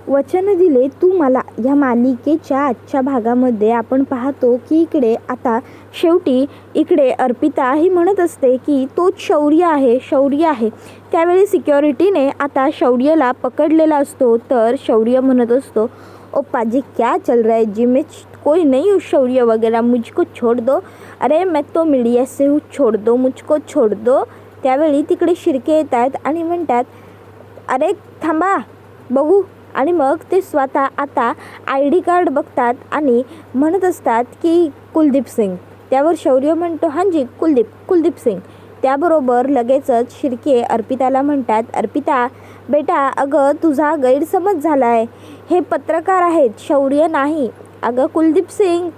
वचन दिले तू मला. या मालिकेच्या आजच्या भागामध्ये आपण पाहतो की इकडे आता शेवटी इकडे अर्पिता ही म्हणत असते की तोच शौर्य आहे. त्यावेळी सिक्युरिटीने आता शौर्यला पकडलेला असतो. तर शौर्य म्हणत असतो, ओ पाजी क्या चल रहा है जी, मैं कोई नहीं हूँ शौर्य वगैरह, मुझको छोड़ दो. अरे मैं तो मीडिया से हूँ, छोड़ दो मुझको, छोड़ दो. त्यावेळी तिकडे शिर्के येतात आणि म्हणतात, अरे थांबा बघू. आणि मग ते स्वतः आता ID कार्ड बघतात आणि म्हणत असतात की कुलदीप सिंग. त्यावर शौर्य म्हणतो, हां जी कुलदीप सिंग. त्याबरोबर लगेचच शिर्के अर्पिताला म्हणतात, अर्पिता बेटा, अगं तुझा गैरसमज झाला आहे. हे पत्रकार आहेत, शौर्य नाही. अगं कुलदीप सिंग,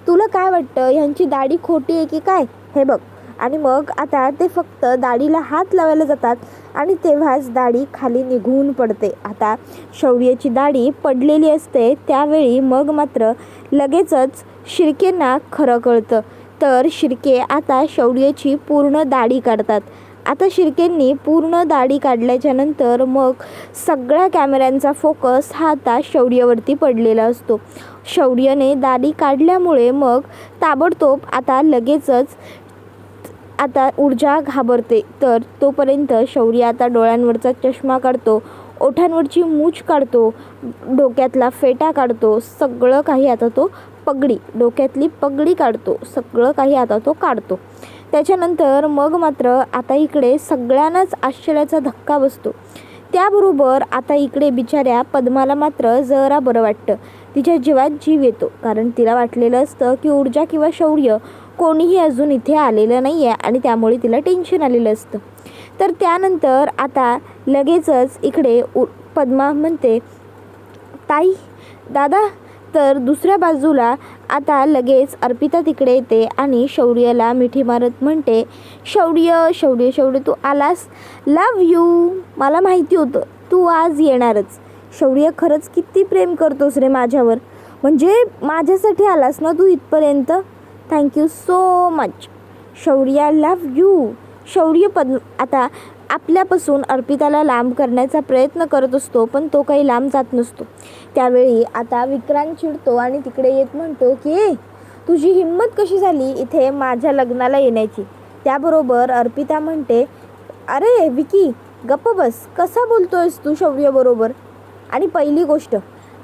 तुला काय वाटतं ह्यांची दाढी खोटी आहे की काय? हे बघ. आणि मग आता ते फक्त दाढीला हात लावायला जातात आणि तेव्हाच दाढी खाली निघून पडते. आता शौर्याची दाढी पडलेली असते. त्यावेळी मग मात्र लगेचच शिर्केंना खरं कळतं. तर शिर्के आता शौर्याची पूर्ण दाढी काढतात. आता शिर्केंनी पूर्ण दाढी काढल्याच्या नंतर मग सगळ्या कॅमेऱ्यांचा फोकस हा आता शौर्यावरती पडलेला असतो. शौर्याने दाढी काढल्यामुळे मग ताबडतोब आता लगेचच आता ऊर्जा घाबरते. तर तोपर्यंत शौर्य आता डोळ्यांवरचा चष्मा काढतो, ओठांवरची मूछ काढतो, डोक्यातला फेटा काढतो, सगळं काही आता तो डोक्यातली पगडी काढतो, सगळं काही आता तो काढतो. त्याच्यानंतर मग मात्र आता इकडे सगळ्यांनाच आश्चर्याचा धक्का बसतो. त्याबरोबर आता इकडे बिचाऱ्या पद्माला मात्र जरा बरं वाटतं. तिच्या जीवात जीव येतो. कारण तिला वाटलेलं असतं की ऊर्जा किंवा शौर्य कोणीही अजून इथे आलेलं नाही आहे आणि त्यामुळे तिला टेन्शन आलेलं असतं. तर त्यानंतर आता लगेचच इकडे पद्मा म्हणते, ताई, दादा. तर दुसऱ्या बाजूला आता लगेच अर्पिता तिकडे येते आणि शौर्याला मिठी मारत म्हणते, शौर्य तू आलास. लव यू. मला माहिती होतं तू आज येणारच. शौर्य, खरंच किती प्रेम करतोस रे माझ्यावर. म्हणजे माझ्यासाठी आलास ना तू इथपर्यंत. Thank you so much Shaurya, love you. शौर्य आता आपल्यापासून अर्पिताला लांब करण्याचा प्रयत्न करत असतो, पण तो काही लांब जात नसतो. त्यावेळी आता विक्रांत चिडतो आणि तिकडे येत म्हणतो की तुझी हिंमत कशी झाली इथे माझ्या लग्नाला येण्याची. त्याबरोबर अर्पिता म्हणते, अरे विकी गप्प बस, कसा बोलतोयस तू शौर्यबरोबर. आणि पहिली गोष्ट,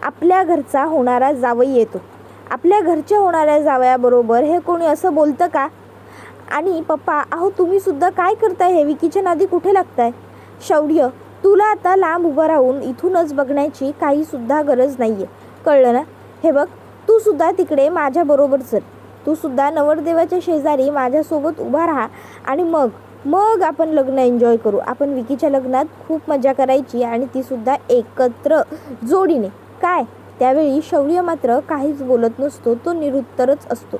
आपल्या घरचा होणारा जावई येतो, आपल्या घरच्या होणाऱ्या जावयाबरोबर हे कोणी असं बोलतं का? आणि पप्पा, अहो तुम्ही सुद्धा काय करताय? हे विकीच्या नादी कुठे लागताय? शौर्य, तुला आता लांब उभं राहून इथूनच बघण्याची काहीसुद्धा गरज नाही आहे, कळलं ना? हे बघ, तू सुद्धा तिकडे माझ्याबरोबर चल. तू सुद्धा नवरदेवाच्या शेजारी माझ्यासोबत उभा राहा आणि मग आपण लग्न एन्जॉय करू. आपण विकीच्या लग्नात खूप मजा करायची आणि ती सुद्धा एकत्र जोडीने, काय? त्यावेळी शौर्य मात्र काहीच बोलत नसतो, तो निरुत्तरच असतो.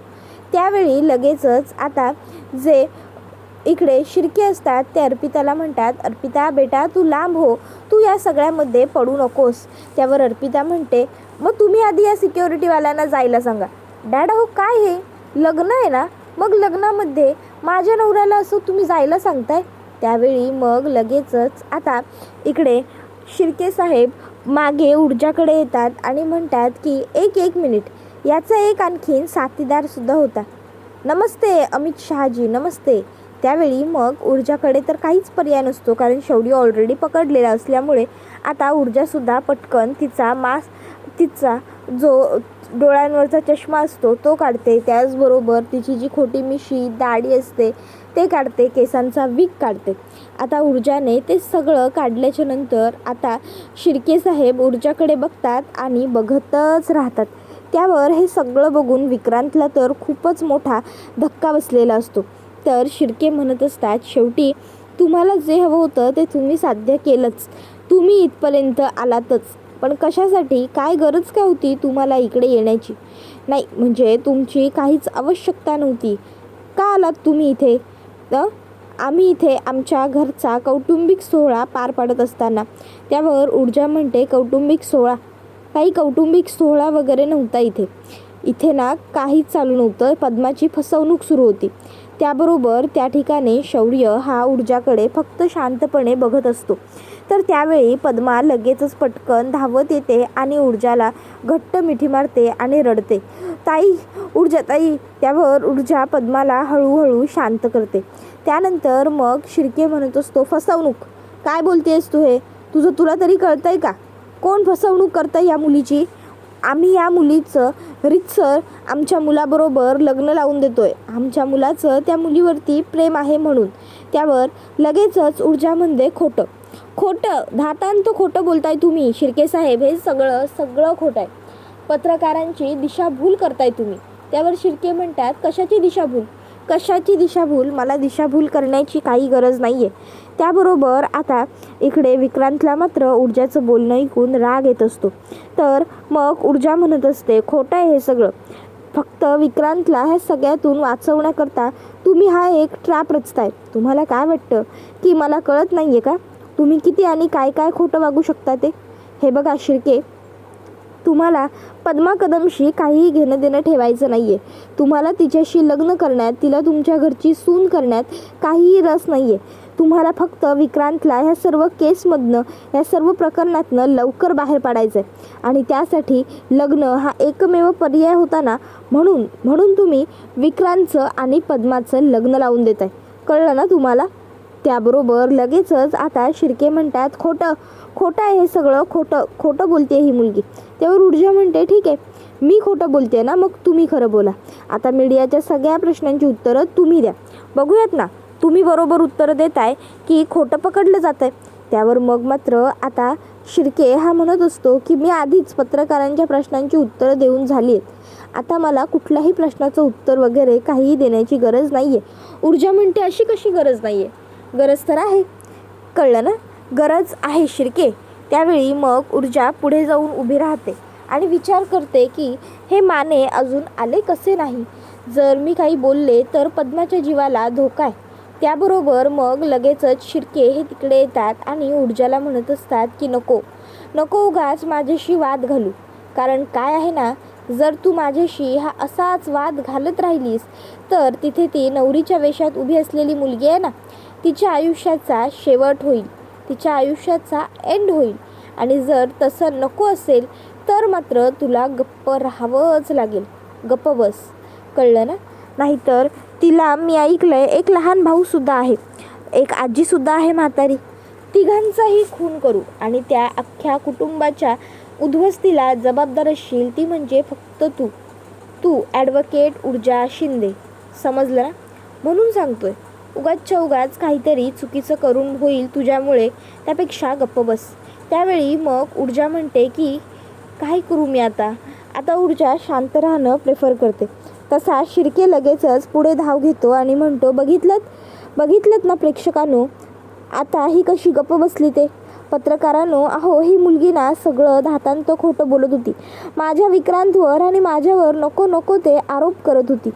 त्यावेळी लगेचच आता जे इकडे शिर्के असतात ते अर्पिताला म्हणतात, अर्पिता बेटा तू लांब हो, तू या सगळ्यामध्ये पडू नकोस. त्यावर अर्पिता म्हणते, मग तुम्ही आधी या सिक्युरिटीवाल्यांना जायला सांगा. डॅड, हो काय हे लग्न आहे ना, मग लग्नामध्ये माझ्या नवऱ्याला असं तुम्ही जायला सांगताय. त्यावेळी मग लगेचच आता इकडे शिर्के साहेब मागे ऊर्जाकडे येतात आणि म्हणतात की एक मिनिट, याचा एक आणखीन साथीदारसुद्धा होता. नमस्ते अमित शहाजी, नमस्ते. त्यावेळी मग ऊर्जाकडे तर काहीच पर्याय नसतो, कारण शौर्य ऑलरेडी पकडलेला असल्यामुळे आता ऊर्जासुद्धा पटकन तिचा जो डोळ्यांवरचा चष्मा असतो तो काढते. त्याचबरोबर तिची जी खोटी मिशी दाढी असते ते काढते, केसांचा विग काढते. आता ऊर्जाने ते सगळं काढल्याच्या नंतर आता शिर्के साहेब ऊर्जाकडे बघतात आणि बघतच राहतात. त्यावर हे सगळं बघून विक्रांतला तर खूपच मोठा धक्का बसलेला असतो. तर शिर्के म्हणत असतात, शेवटी तुम्हाला जे हवं होतं ते तुम्ही साध्य केलंच. तुम्ही इथपर्यंत आलातच, पण कशासाठी? काय गरज काय होती तुम्हाला इकडे येण्याची? नाही म्हणजे तुमची काहीच आवश्यकता नव्हती. का आलात तुम्ही इथे? आम्ही इथे आमच्या घरचा कौटुंबिक सोहळा पार पाडत असताना. त्यावर ऊर्जा म्हणते, कौटुंबिक सोहळा? काही कौटुंबिक सोहळा वगैरे नव्हता इथे ना काहीच चालू नव्हतं. पद्माची फसवणूक सुरू होती. त्याबरोबर त्या ठिकाणी शौर्य हा ऊर्जाकडे फक्त शांतपणे बघत असतो. तर त्यावेळी पद्मा लगेचच पटकन धावत येते आणि ऊर्जाला घट्ट मिठी मारते आणि रडते. ताई, ऊर्जा ताई. त्यावर ऊर्जा पद्माला हळूहळू शांत करते. त्यानंतर मग शिर्के म्हणत असतो, फसवणूक? काय बोलतेस तू हे? तुला तरी कळतंय का? कोण फसवणूक करतंय या मुलीची? आम्ही या मुलीचं रीतसर आमच्या मुलाबरोबर लग्न लावून देतोय. आमच्या मुलाचं त्या मुलीवरती प्रेम आहे म्हणून. त्यावर लगेचच ऊर्जा म्हणते, खोटं खोटं, धातांत खोटं बोलताय तुम्ही शिर्के साहेब. हे सगळं खोटं आहे. पत्रकारांची दिशाभूल करताय तुम्ही. त्यावर शिर्के म्हणतात, कशाची दिशाभूल? कशाची दिशाभूल? मला दिशाभूल करण्याची काही गरज नाही आहे. त्याबरोबर आता इकडे विक्रांतला मात्र ऊर्जाचं बोलणं ऐकून राग येत असतो. तर मग ऊर्जा म्हणत असते, खोटं आहे हे सगळं. फक्त विक्रांतला ह्या सगळ्यातून वाचवण्याकरता तुम्ही हा एक ट्रॅप रचताय. तुम्हाला काय वाटतं की मला कळत नाही आहे का? तुम्ही किती आणि काय काय खोटं वागू शकता ते? हे बघा शिर्के, तुम्हाला पद्मा कदमशी काहीही घेणं देणं ठेवायचं नाही आहे. तुम्हाला तिच्याशी लग्न करण्यात, तिला तुमच्या घरची सून करण्यात काहीही रस नाही आहे. तुम्हाला फक्त विक्रांतला ह्या सर्व केसमधनं, ह्या सर्व प्रकरणातनं लवकर बाहेर पाडायचं आहे. आणि त्यासाठी लग्न हा एकमेव पर्याय होता ना, म्हणून तुम्ही विक्रांतचं आणि पद्माचं लग्न लावून देत आहे. कळलं ना तुम्हाला? त्याबरोबर लगेचच आता शिर्के म्हणतात, खोटं आहे हे सगळं. खोटं बोलते ही मुलगी. त्यावर ऊर्जा म्हणते, ठीक आहे, मी खोटं बोलते ना, मग तुम्ही खरं बोला. आता मीडियाच्या सगळ्या प्रश्नांची उत्तरं तुम्ही द्या. बघूयात ना तुम्ही बरोबर उत्तरं देताय की खोटं पकडलं जात आहे. त्यावर मग मात्र आता शिर्के हा म्हणत असतो की मी आधीच पत्रकारांच्या प्रश्नांची उत्तरं देऊन झाली आहेत. आता मला कुठल्याही प्रश्नाचं उत्तर वगैरे काहीही देण्याची गरज नाही आहे. ऊर्जा म्हणते, अशी कशी गरज नाही आहे? गरज तर आहे. कळलं ना? गरज आहे शिर्के. त्यावेळी मग ऊर्जा पुढे जाऊन उभी राहते आणि विचार करते की हे माने अजून आले कसे नाही. जर मी काही बोलले तर पद्माच्या जीवाला धोका आहे. त्याबरोबर मग लगेचच शिर्के हे तिकडे येतात आणि ऊर्जाला म्हणत असतात की नको उगाच माझ्याशी वाद घालू. कारण काय आहे ना, जर तू माझ्याशी हा असाच वाद घालत राहिलीस तर तिथे ती नवरीच्या वेशात उभी असलेली मुलगी आहे ना, तिच्या आयुष्याचा शेवट होईल, तिच्या आयुष्याचा एंड होईल. आणि जर तसं नको असेल तर मात्र तुला गप्प राहावंच लागेल. गप्प बस. कळलं ना? नाहीतर तिला मी ऐकलंय एक लहान भाऊसुद्धा आहे, एक आजीसुद्धा आहे म्हातारी. तिघांचाही खून करू आणि त्या अख्ख्या कुटुंबाच्या उद्ध्वस्तीला जबाबदार असशील ती म्हणजे फक्त तू ॲडव्होकेट ऊर्जा शिंदे. समजलं ना? म्हणून सांगतोय, उगाच काहीतरी चुकीचं करून होईल तुझ्यामुळे, त्यापेक्षा गप्प बस. त्यावेळी मग ऊर्जा म्हणते की काय करू मी आता ऊर्जा शांत राहणं प्रेफर करते. तसा शिर्के लगेचच पुढे धाव घेतो आणि म्हणतो, बघितलं ना प्रेक्षकांनो, आता ही कशी गप्प बसली ते. पत्रकारांनो, अहो ही मुलगी ना सगळं धातांत खोटं बोलत होती. माझ्या विक्रांतवर आणि माझ्यावर नको ते आरोप करत होती.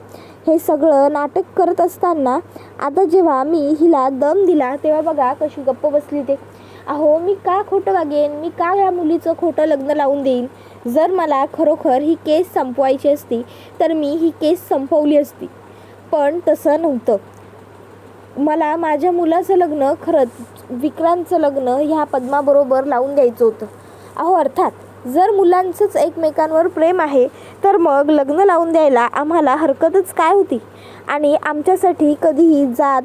हे सगळं नाटक करत असताना आता जेव्हा मी हिला दम दिला तेव्हा बघा कशी गप्प बसली ते. अहो मी का खोटं वागेन? मी का या मुलीचं खोटं लग्न लावून देईन? जर मला खरोखर ही केस संपवायची असती तर मी ही केस संपवली असती. पण तसं नव्हतं. मला माझ्या मुलाचं लग्न, खरंच विक्रांतचं लग्न ह्या पद्माबरोबर लावून द्यायचं होतं. अहो अर्थात जर मुलांचंच एकमेकांवर प्रेम आहे तर मग लग्न लावून द्यायला आम्हाला हरकतच काय होती. आणि आमच्यासाठी कधीही जात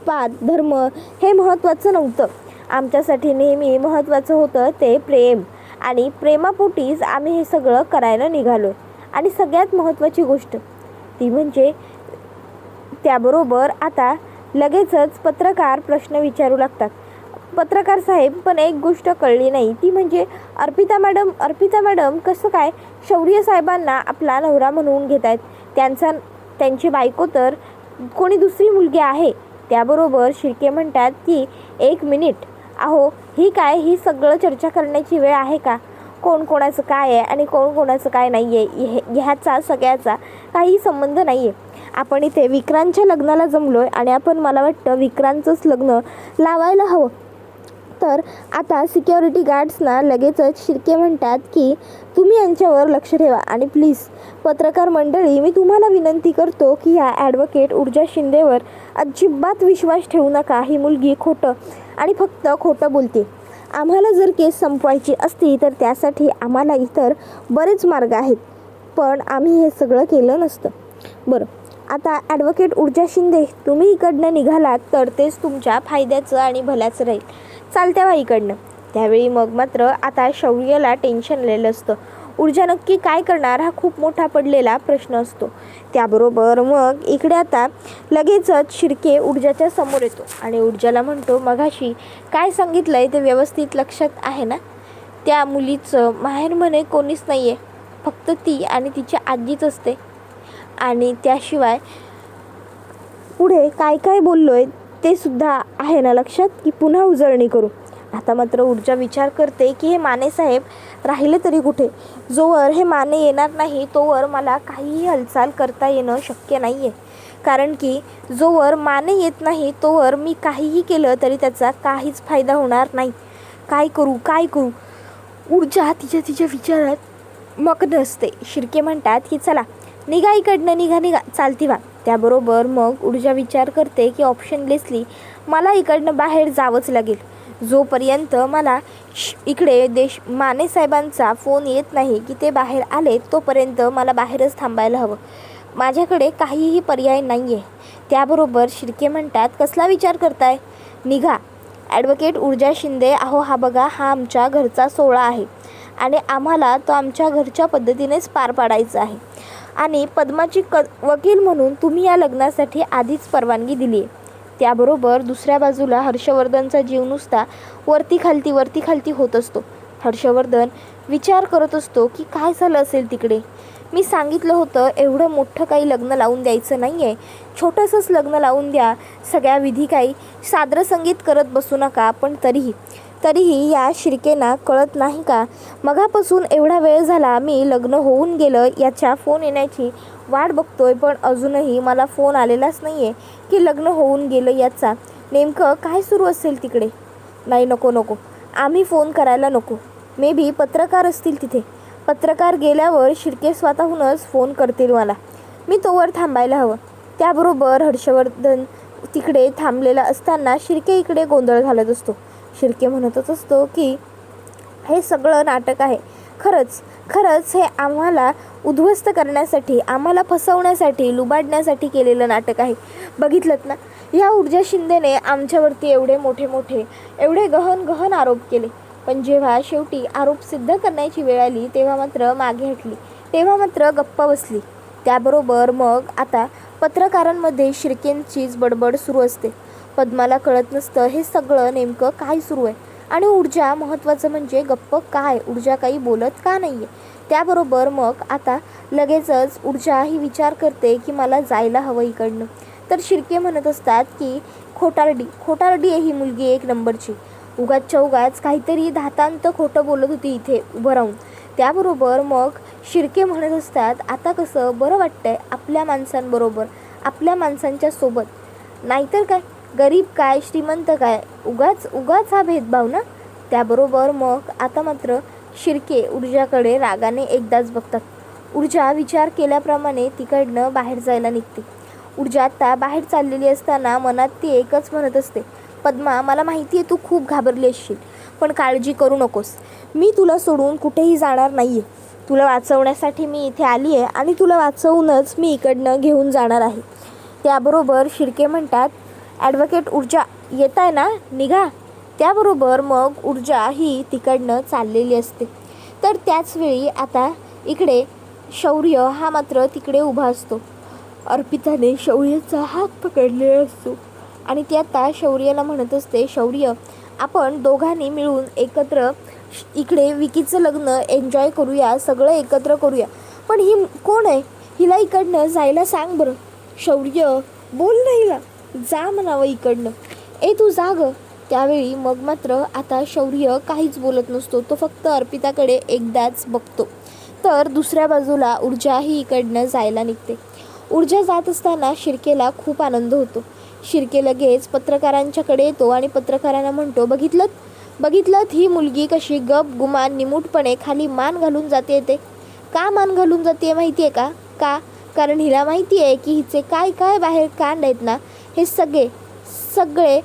पात धर्म हे महत्त्वाचं नव्हतं. आमच्यासाठी नेहमी महत्त्वाचं होतं ते प्रेम. आणि प्रेमापोटीच आम्ही हे सगळं करायला निघालो. आणि सगळ्यात महत्त्वाची गोष्ट ती म्हणजे त्याबरोबर आता लगेचच पत्रकार प्रश्न विचारू लागतात. पत्रकार साहेब, पण एक गोष्ट कळली नाही, ती म्हणजे अर्पिता मॅडम कसं काय शौर्य साहेबांना आपला नवरा म्हणून घेत आहेत? त्यांची बायको तर कोणी दुसरी मुलगी आहे. त्याबरोबर शिर्के म्हणतात की एक मिनिट, अहो ही सगळं चर्चा करण्याची वेळ आहे का? कोण कोणाचं काय आहे आणि कोण कोणाचं काय नाही आहे ह्याचा सगळ्याचा काही संबंध नाही आहे. आपण इथे विक्रांतच्या लग्नाला जमलोय आणि आपण, मला वाटतं, विक्रांतचंच लग्न लावायला हवं. तर आता सिक्युरिटी गार्ड्सना लगेचच शिर्के म्हणतात की तुम्ही यांच्यावर लक्ष ठेवा. आणि प्लीज पत्रकार मंडळी, मी तुम्हाला विनंती करतो की ह्या ॲडव्होकेट ऊर्जा शिंदेवर अजिबात विश्वास ठेवू नका. ही मुलगी खोटं आणि फक्त खोटं बोलते. आम्हाला जर केस संपवायची असती तर त्यासाठी आम्हाला इतर बरेच मार्ग आहेत, पण आम्ही हे सगळं केलं नसतं. बरं, आता ॲडव्होकेट ऊर्जा शिंदे, तुम्ही इकडनं निघालात तर तेच तुमच्या फायद्याचं आणि भल्याचं राहील. चालत्या वा इकडनं. त्यावेळी मग मात्र आता शौर्यला टेन्शन आलेलं असतं. ऊर्जा नक्की काय करणार हा खूप मोठा पडलेला प्रश्न असतो. त्याबरोबर मग इकडे आता लगेचच शिर्के ऊर्जाच्या समोर येतो आणि ऊर्जाला म्हणतो, मगाशी काय सांगितलंय ते व्यवस्थित लक्षात आहे ना? त्या मुलीचं माहेर म्हणे कोणीच नाही आहे, फक्त ती आणि तिची आजीच असते. आणि त्याशिवाय पुढे काय काय बोललोय ते सुद्धा आहे ना लक्षात, की पुन्हा उजळणी करू. आता मात्र ऊर्जा विचार करते की हे मानेसाहेब राहिले तरी कुठे. जोवर हे माने येणार नाही तोवर मला काहीही हालचाल करता येणं शक्य नाही आहे. कारण की जोवर माने येत नाही तोवर मी काहीही केलं तरी त्याचा काहीच फायदा होणार नाही. काय करू काय करू. ऊर्जा तिच्या विचारात मग्न असते. शिर्के म्हणतात की चला निघा इकडनं, निघा चालती व्हा. त्याबरोबर मग ऊर्जा विचार करते की ऑप्शनलेसली मला इकडनं बाहेर जावंच लागेल. जोपर्यंत मला इकडे मानेसाहेबांचा फोन येत नाही की ते बाहेर आले तोपर्यंत मला बाहेरच थांबायला हवं. माझ्याकडे काहीही पर्याय नाही आहे. त्याबरोबर शिर्के म्हणतात, कसला विचार करताय? निघा. ॲडव्होकेट ऊर्जा शिंदे, अहो हा बघा, हा आमच्या घरचा सोहळा आहे आणि आम्हाला तो आमच्या घरच्या पद्धतीनेच पार पाडायचा आहे. आणि पद्माची वकील म्हणून तुम्ही या लग्नासाठी आधीच परवानगी दिली आहे. त्याबरोबर दुसऱ्या बाजूला हर्षवर्धनचा जीव नुसता वरती खालती होत असतो. हर्षवर्धन विचार करत असतो की काय झालं असेल तिकडे. मी सांगितलं होतं एवढं मोठं काही लग्न लावून द्यायचं नाही आहे, छोटंसंच लग्न लावून द्या. सगळ्या विधी काही सादरसंगीत करत बसू नका. पण तरीही या शिर्केंना कळत नाही का? मगापासून एवढा वेळ झाला मी लग्न होऊन गेलं याच्या फोन येण्याची वाट बघतोय, पण अजूनही मला फोन आलेलाच नाही आहे की लग्न होऊन गेलं याचा. नेमकं काय सुरू असेल तिकडे? नाही, नको, आम्ही फोन करायला नको. मे बी पत्रकार असतील तिथे. पत्रकार गेल्यावर शिर्के स्वतःहूनच फोन करतील मला. मी तोवर थांबायला हवं. त्याबरोबर हर्षवर्धन तिकडे थांबलेला असताना शिर्के इकडे गोंधळ घालत असतो. शिर्के म्हणतच असतो की हे सगळं नाटक आहे. खरंच हे आम्हाला उद्ध्वस्त करण्यासाठी, आम्हाला फसवण्यासाठी, लुबाडण्यासाठी केलेलं नाटक आहे. बघितलंत ना, ह्या ऊर्जा शिंदेने आमच्यावरती एवढे मोठे एवढे गहन आरोप केले. पण जेव्हा शेवटी आरोप सिद्ध करण्याची वेळ आली तेव्हा मात्र मागे हटली, तेव्हा मात्र गप्प बसली. त्याबरोबर मग आता पत्रकारांमध्ये शिर्केंचीच बडबड सुरू असते. पद्माला कळत नसतं हे सगळं नेमकं काय सुरू आहे. आणि ऊर्जा, महत्त्वाचं म्हणजे गप्प काय, ऊर्जा काही बोलत का नाही आहे. त्याबरोबर मग आता लगेचच ऊर्जा ही विचार करते की मला जायला हवं इकडनं. तर शिर्के म्हणत असतात की खोटारडी आहे ही मुलगी एक नंबरची. उगाच काहीतरी धातांत खोटं बोलत होती इथे उभं राहून. त्याबरोबर मग शिर्के म्हणत असतात, आता कसं बरं वाटतंय आपल्या माणसांबरोबर, आपल्या माणसांच्या सोबत. नाहीतर काय, गरीब काय श्रीमंत काय, उगाच हा भेदभाव ना. त्याबरोबर मग आता मात्र शिर्के ऊर्जाकडे रागाने एकदाच बघतात. ऊर्जा विचार केल्याप्रमाणे तिकडनं बाहेर जायला निघते. ऊर्जा आता बाहेर चाललेली असताना मनात ती एकच म्हणत असते, पद्मा, मला माहिती आहे तू खूप घाबरली असशील, पण काळजी करू नकोस. मी तुला सोडून कुठेही जाणार नाही आहे. तुला वाचवण्यासाठी मी इथे आली आहे आणि तुला वाचवूनच मी इकडनं घेऊन जाणार आहे. त्याबरोबर शिर्के म्हणतात, ॲडव्होकेट ऊर्जा, येत आहे ना, निघा. त्याबरोबर मग ऊर्जा ही तिकडनं चाललेली असते. तर त्याचवेळी आता इकडे शौर्य हा मात्र तिकडे उभा असतो. अर्पिताने शौर्याचा हात पकडलेला असतो आणि ती आता शौर्याला म्हणत असते, शौर्य, आपण दोघांनी मिळून एकत्र इकडे विकीचं लग्न एन्जॉय करूया, सगळं एकत्र करूया. पण ही कोण आहे? हिला इकडनं जायला सांग बरं. शौर्य, बोल ना हिला, जा म्हणावं इकडनं. तू जा गं. त्यावेळी मग मात्र आता शौर्य काहीच बोलत नसतो. तो फक्त अर्पिताकडे एकदाच बघतो. तर दुसऱ्या बाजूला ऊर्जा ही इकडनं जायला निघते. ऊर्जा जात असताना शिर्केला खूप आनंद होतो. शिर्के लगेच पत्रकारांच्याकडे येतो आणि पत्रकारांना म्हणतो, बघितलं ही मुलगी कशी गुमान निमूटपणे खाली मान घालून जाते. ते का मान घालून जाते माहिती आहे का? कारण हिला माहिती आहे की हिचे काय बाहेर कांड आहेत ना, हे सगळे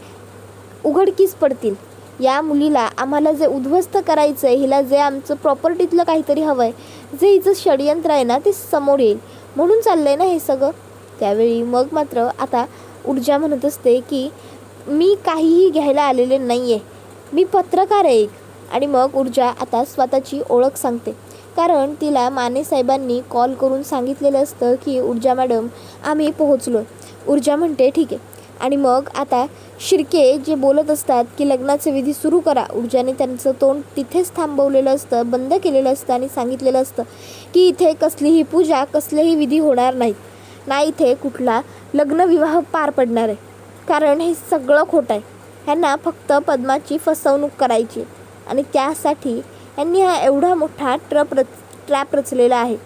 उघडकीस पडतील. या मुलीला आम्हाला जे उद्ध्वस्त करायचं आहे, हिला जे आमचं प्रॉपर्टीतलं काहीतरी हवं आहे, जे हिचं षडयंत्र आहे ना ते समोर येईल म्हणून चाललं आहे ना हे सगळं. त्यावेळी मग मात्र आता ऊर्जा म्हणत असते की मी काहीही घ्यायला आलेले नाही आहे, मी पत्रकार आहे एक. आणि मग ऊर्जा आता स्वतःची ओळख सांगते, कारण तिला माने साहेबांनी कॉल करून सांगितलेलं असतं की ऊर्जा मॅडम आम्ही पोहोचलो. ऊर्जा म्हणते ठीक आहे. आणि मग आता शिर्के जे बोलत असतात की लग्नाचे विधी सुरू करा, ऊर्जाने त्यांचं तोंड तिथेच थांबवलेलं असतं, बंद केलेलं असतं आणि सांगितलेलं असतं की इथे कसलीही पूजा, कसलेही विधी होणार नाहीत, ना इथे कुठला लग्नविवाह पार पडणार आहे, कारण हे सगळं खोटं आहे. ह्यांना फक्त पद्माची फसवणूक करायची आणि त्यासाठी यांनी हा एवढा मोठा ट्रॅप रचलेला आहे.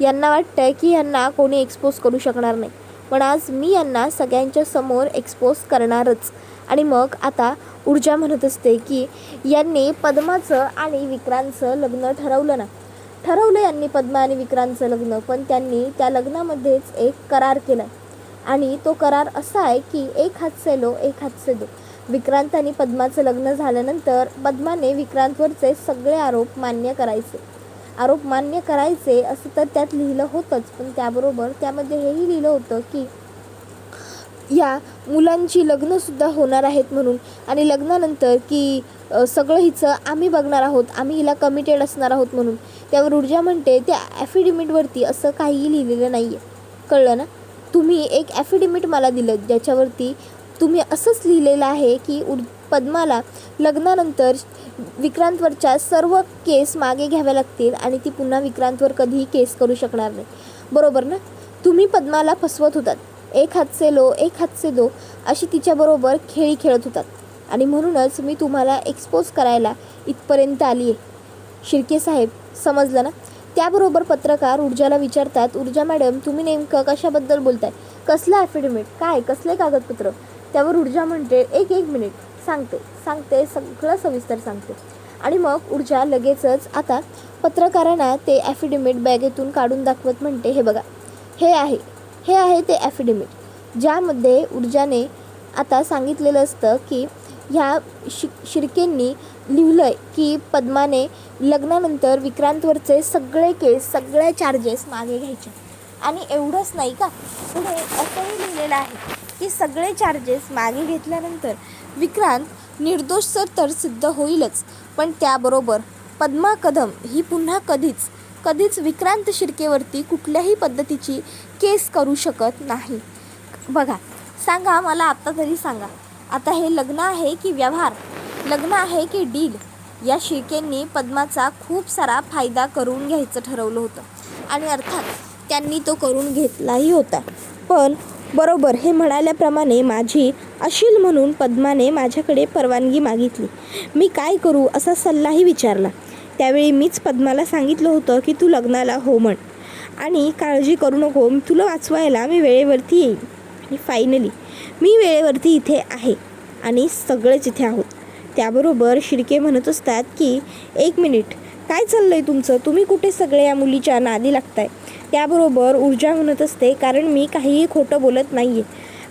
यांना वाटतं की यांना कोणी एक्सपोज करू शकणार नाही, पण आज मी यांना सगळ्यांच्या समोर एक्सपोज करणारच. आणि मग आता ऊर्जा म्हणत असते की यांनी पद्माचं आणि विक्रांतचं लग्न ठरवलं यांनी पद्मा आणि विक्रांतचं लग्न, पण त्यांनी त्या लग्नामध्येच एक करार केला आणि तो करार असा आहे की एक हात से लो एक हात से दो. विक्रांत आणि पद्माचं लग्न झाल्यानंतर पद्माने विक्रांतवरचे सगळे आरोप मान्य करायचे असं तर त्यात लिहिलं होतंच, पण त्याबरोबर त्यामध्ये हेही लिहिलं होतं की या मुलांची लग्नसुद्धा होणार आहेत म्हणून, आणि लग्नानंतर की सगळं हिचं आम्ही बघणार आहोत, आम्ही हिला कमिटेड असणार आहोत म्हणून. त्यावर ऊर्जा म्हणते त्या ॲफिडेविटवरती असं काहीही लिहिलेलं नाही आहे, कळलं ना. तुम्ही एक ॲफिडेविट मला दिलं ज्याच्यावरती तुम्ही असंच लिहिलेलं आहे की पद्माला लग्नानंतर विक्रांतवरच्या सर्व केस मागे घ्याव्या लागतील आणि ती पुन्हा विक्रांतवर कधीही केस करू शकणार नाही, बरोबर ना. तुम्ही पद्माला फसवत होतात, एक हात से लो एक हात से दो अशी तिच्याबरोबर खेळी खेळत होतात, आणि म्हणूनच मी तुम्हाला एक्सपोज करायला इथपर्यंत आली आहे. शिर्के साहेब समजलं ना. त्याबरोबर पत्रकार ऊर्जाला विचारतात, ऊर्जा मॅडम तुम्ही नेमकं कशाबद्दल बोलताय, कसलं ॲफिडेविट, काय कसले कागदपत्र. त्यावर ऊर्जा म्हणते एक मिनिट सांगते सगळं सविस्तर सांगते. आणि मग ऊर्जा लगेचच आता पत्रकारांना ते ॲफिडेविट बॅगेतून काढून दाखवत म्हणते, हे बघा हे आहे ते ॲफिडेविट ज्यामध्ये ऊर्जाने आता सांगितलेलं असतं की ह्या शिर्केंनी लिहिलं आहे की पद्माने लग्नानंतर विक्रांतवरचे सगळे केस, सगळे चार्जेस मागे घ्यायचे. आणि एवढंच नाही का, पुढे असंही लिहिलेलं आहे की सगळे चार्जेस मागे घेतल्यानंतर विक्रांत निर्दोष तर सिद्ध होईलच, पण त्याबरोबर पद्मा कदम ही पुन्हा कधीच विक्रांत शिर्केवरती कुठल्याही पद्धतीची केस करू शकत नाही. बघा सांगा मला, आत्ता तरी सांगा, आता हे लग्न आहे की व्यवहार, लग्न आहे की डील. या शिर्केंनी पद्माचा खूप सारा फायदा करून घ्यायचं ठरवलं होतं आणि अर्थात त्यांनी तो करून घेतलाही होता. पण बरोबर हे म्हणाल्याप्रमाणे माझी अशील म्हणून पद्माने माझ्याकडे परवानगी मागितली. मी काय करू असा सल्लाही विचारला. त्यावेळी मीच पद्माला सांगितलं होतं की तू लग्नाला हो म्हण आणि काळजी करू नको, तुला वाचवायला मी वेळेवरती येईन. आणि फायनली मी वेळेवरती इथे आहे आणि सगळेच इथे आहोत. त्याबरोबर शिर्के म्हणत असतात की एक मिनिट, काय चाललं आहे तुमचं, तुम्ही कुठे सगळे या मुलीच्या नादी लागताय. त्याबरोबर ऊर्जा म्हणत असते कारण मी काहीही खोटं बोलत नाही आहे.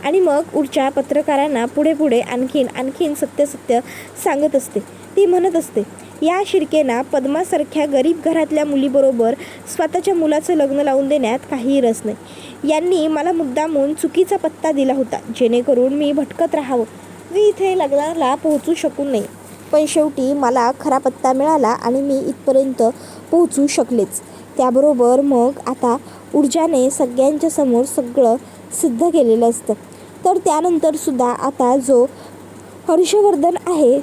आणि मग ऊर्जा पत्रकारांना पुढे आणखीन सत्य सांगत असते. ती म्हणत असते या शिर्केंना पद्मासारख्या गरीब घरातल्या मुलीबरोबर स्वतःच्या मुलाचं लग्न लावून देण्यात काहीही रस नाही. यांनी मला मुद्दामून चुकीचा पत्ता दिला होता जेणेकरून मी भटकत राहावं, मी इथे लग्नाला पोहोचू शकू नये. पण शेवटी मला खरा पत्ता मिळाला आणि मी इथपर्यंत पोहोचू शकलेच. त्याबरोबर मग आता ऊर्जाने सगळ्यांच्या समोर सगळं सिद्ध केलेलं असतं. तर त्यानंतरसुद्धा आता जो हर्षवर्धन आहे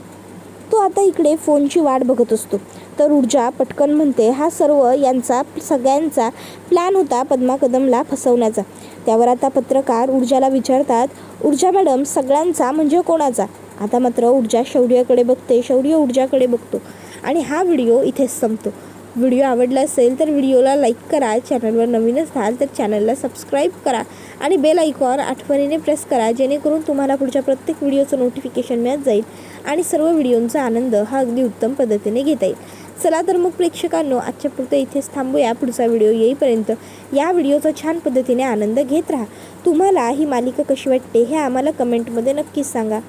तो आता इकडे फोनची वाट बघत असतो. तर ऊर्जा पटकन म्हणते हा सर्व यांचा सगळ्यांचा प्लॅन होता पद्मा कदमला फसवण्याचा. त्यावर आता पत्रकार ऊर्जाला विचारतात, ऊर्जा मॅडम सगळ्यांचा म्हणजे कोणाचा. आता मात्र ऊर्जा शौर्याकडे बघते, शौर्य ऊर्जाकडे बघतो आणि हा व्हिडिओ इथेच संपतो. व्हिडिओ आवडला असेल तर व्हिडिओला लाईक करा, चॅनलवर नवीन असाल तर चॅनलला सबस्क्राईब करा आणि बेल आयकॉन आठवणीने प्रेस करा जेणेकरून तुम्हाला पुढच्या प्रत्येक व्हिडिओचं नोटिफिकेशन मिळत जाईल आणि सर्व व्हिडिओंचा आनंद हा अगदी उत्तम पद्धतीने घेता येईल. चला तर मग प्रेक्षकांनो आजच्या पुरतं इथेच थांबूया. पुढचा व्हिडिओ येईपर्यंत या व्हिडिओचा छान पद्धतीने आनंद घेत राहा. तुम्हाला ही मालिका कशी वाटते हे आम्हाला कमेंटमध्ये नक्कीच सांगा.